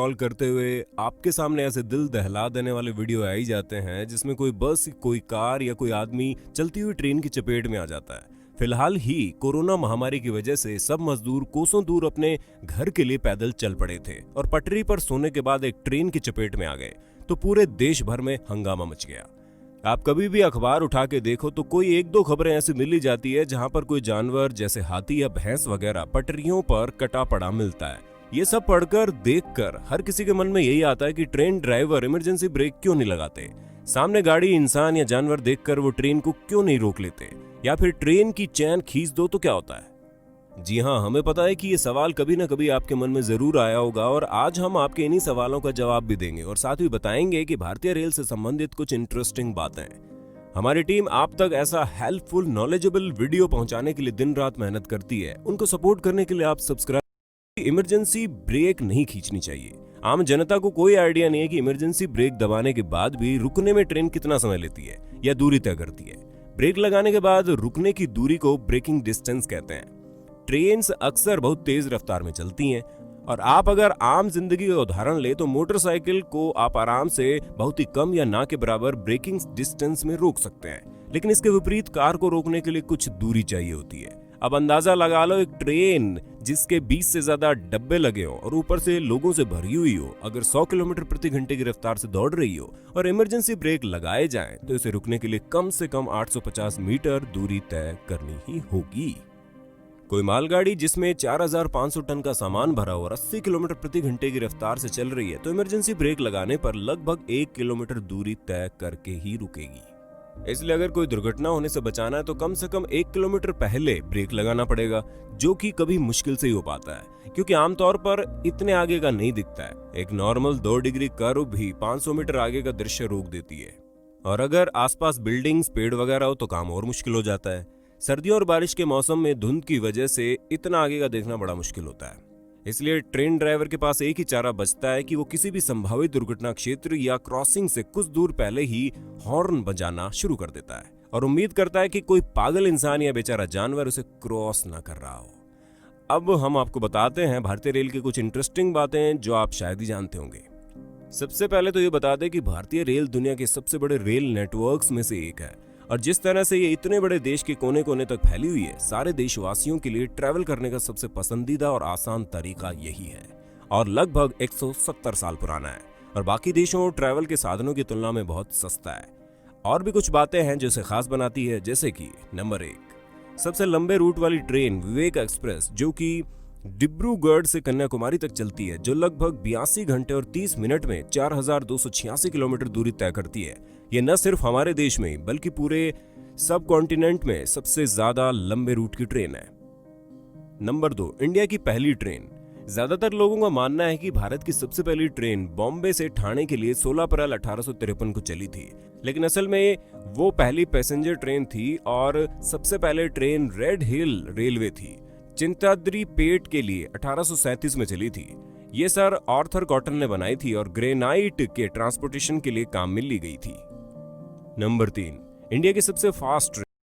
Call करते हुए आपके सामने ऐसे दिल दहला देने वाले वीडियो आ ही जाते हैं जिसमें कोई बस, कोई कार या कोई आदमी चलती हुई ट्रेन की चपेट में आ जाता है। फिलहाल ही कोरोना महामारी की वजह से सब मजदूर कोसों दूर अपने घर के लिए पैदल चल पड़े थे और पटरी पर सोने के बाद एक ट्रेन की चपेट में आ गए तो पूरे देश भर में हंगामा मच गया। आप कभी भी अखबार उठा के देखो तो कोई एक दो खबरें ऐसी मिल ही जाती है जहां पर कोई जानवर जैसे हाथी या भैंस वगैरह पटरियों पर कटा पड़ा मिलता है। ये सब पढ़कर देखकर हर किसी के मन में यही आता है कि ट्रेन ड्राइवर इमरजेंसी ब्रेक क्यों नहीं लगाते, सामने गाड़ी, इंसान या जानवर देखकर वो ट्रेन को क्यों नहीं रोक लेते, या फिर ट्रेन की चैन खींच दो तो क्या होता है। जी हाँ, हमें पता है कि ये सवाल कभी ना कभी आपके मन में जरूर आया होगा और आज हम आपके इन्हीं सवालों का जवाब भी देंगे और साथ ही बताएंगे कि भारतीय रेल से संबंधित कुछ इंटरेस्टिंग बातें। हमारी टीम आप तक ऐसा हेल्पफुल, नॉलेजेबल वीडियो पहुंचाने के लिए दिन रात मेहनत करती है। उनको सपोर्ट करने के लिए आप सब्सक्राइब। इमरजेंसी ब्रेक नहीं खींचनी चाहिए। आम जनता को कोई आइडिया नहीं है कि इमरजेंसी ब्रेक दबाने के बाद भी रुकने में ट्रेन कितना समय लेती है या दूरी तय करती है। ब्रेक लगाने के बाद रुकने की दूरी को ब्रेकिंग डिस्टेंस कहते हैं। ट्रेन्स अक्सर बहुत तेज रफ्तार में चलती हैं और आप अगर आम जिंदगी का उदाहरण ले तो मोटरसाइकिल को आप आराम से बहुत ही कम या ना के बराबर ब्रेकिंग डिस्टेंस में रोक सकते हैं, लेकिन इसके विपरीत कार को रोकने के लिए कुछ दूरी चाहिए होती है। अब अंदाजा लगा लो, एक ट्रेन जिसके 20 से ज्यादा डब्बे लगे हो और ऊपर से लोगों से भरी हुई हो, अगर 100 किलोमीटर प्रति घंटे की रफ्तार से दौड़ रही हो और इमरजेंसी ब्रेक लगाए जाएं तो इसे रुकने के लिए कम से कम 850 मीटर दूरी तय करनी ही होगी। कोई मालगाड़ी जिसमें 4500 टन का सामान भरा हो और 80 किलोमीटर प्रति घंटे की रफ्तार से चल रही है तो इमरजेंसी ब्रेक लगाने पर लगभग 1 किलोमीटर दूरी तय करके ही रुकेगी। इसलिए अगर कोई दुर्घटना होने से बचाना है तो कम से कम 1 किलोमीटर पहले ब्रेक लगाना पड़ेगा, जो कि कभी मुश्किल से ही हो पाता है क्योंकि आमतौर पर इतने आगे का नहीं दिखता है। एक नॉर्मल 2 डिग्री कर्व भी 500 मीटर आगे का दृश्य रोक देती है और अगर आसपास बिल्डिंग्स, पेड़ वगैरह हो तो काम और मुश्किल हो जाता है। सर्दियों और बारिश के मौसम में धुंध की वजह से इतना आगे का देखना बड़ा मुश्किल होता है। इसलिए ट्रेन ड्राइवर के पास एक ही चारा बचता है कि वो किसी भी संभावित दुर्घटना क्षेत्र या क्रॉसिंग से कुछ दूर पहले ही हॉर्न बजाना शुरू कर देता है और उम्मीद करता है कि कोई पागल इंसान या बेचारा जानवर उसे क्रॉस ना कर रहा हो। अब हम आपको बताते हैं भारतीय रेल की कुछ इंटरेस्टिंग बातें जो आप शायद ही जानते होंगे। सबसे पहले तो ये बता दें कि भारतीय रेल दुनिया के सबसे बड़े रेल नेटवर्क्स में से एक है और जिस तरह से ये इतने बड़े देश के कोने कोने तक फैली हुई है, सारे देशवासियों के लिए ट्रैवल करने का सबसे पसंदीदा और आसान तरीका यही है और लगभग 170 साल पुराना है और बाकी देशों ट्रैवल के साधनों की तुलना में बहुत सस्ता है। और भी कुछ बातें हैं जो इसे खास बनाती है, जैसे कि नंबर 1, सबसे लंबे रूट वाली ट्रेन विवेक एक्सप्रेस, जो कि डिब्रूगढ़ से कन्याकुमारी तक चलती है, जो लगभग 82 घंटे और 30 मिनट में 4286 किलोमीटर दूरी तय करती है। ये न सिर्फ हमारे देश में बल्कि पूरे सब कॉन्टिनेंट में सबसे ज्यादा लंबे रूट की ट्रेन है। नंबर 2, इंडिया की पहली ट्रेन। ज्यादातर लोगों का मानना है कि भारत की सबसे पहली ट्रेन बॉम्बे से ठाणे के लिए 16 अप्रैल 1853 को चली थी, लेकिन असल में वो पहली पैसेंजर ट्रेन थी और सबसे पहले ट्रेन रेड हिल रेलवे थी, चिंताद्री पेट के लिए 1837 में चली थी। ये सर आर्थर कॉटन ने बनाई थी और ग्रेनाइट के ट्रांसपोर्टेशन के लिए काम में ली गई थी। नंबर 3, इंडिया की सबसे फास्ट ट्रेन।